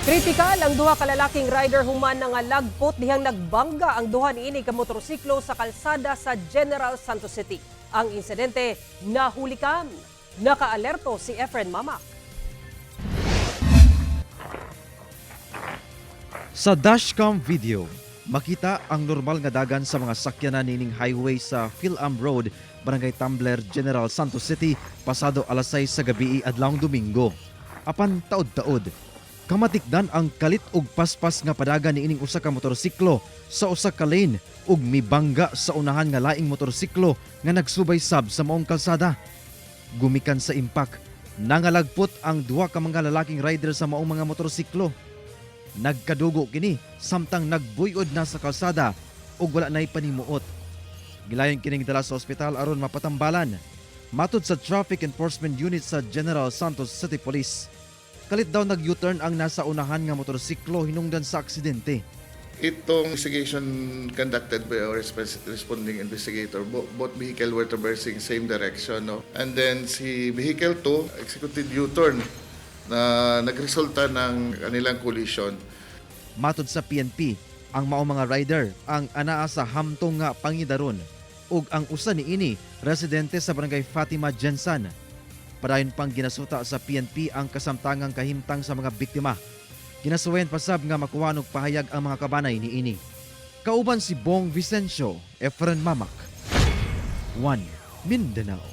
Kritikal ang duha ka lalaking rider human nga lagpot dihang nagbangga ang duha niini ka motorsiklo sa kalsada sa General Santos City. Ang insidente nahulikan. Nakaalerto si Efren Mamak. Sa dashcam video, makita ang normal nga dagan sa mga sakyanan nining highway sa Philam Road, Barangay Tumbler, General Santos City, pasado alas 6 sa gabi adlawng Domingo. Apan taod-taod, kamatikdan ang kalit ug paspas nga padagan niining usa ka motorsiklo sa usa ka lane ug mibangga sa unahan nga laing motorsiklo nga nagsubay sab sa maong kalsada. Gumikan sa impact, nangalagpot ang duha ka mga lalaking rider sa maong mga motorsiklo. Nagkadugo kini samtang nagbuyod na sa kalsada ug wala nay panimuot. Gilayon kining dala sa ospital aron mapatambalan. Matud sa Traffic Enforcement Unit sa General Santos City Police, kalit daw nag-U-turn ang nasa unahan nga motorsiklo hinungdan sa aksidente. Itong investigation conducted by our responding investigator, both vehicle were traversing same direction, no? And then si vehicle 2 executed U-turn na nagresulta ng kanilang collision. Matud sa PNP, ang mao mga rider ang anaa sa hamtong nga pangidaron ug ang usa niini residente sa Barangay Fatima Jensan. Padayon pang ginasuta sa PNP ang kasamtangang kahimtang sa mga biktima. Ginasuwayan pasab nga makuha og pahayag ang mga kabanay niini. Kauban si Bong Vicencio, Efren Mamak, 1 Mindanao.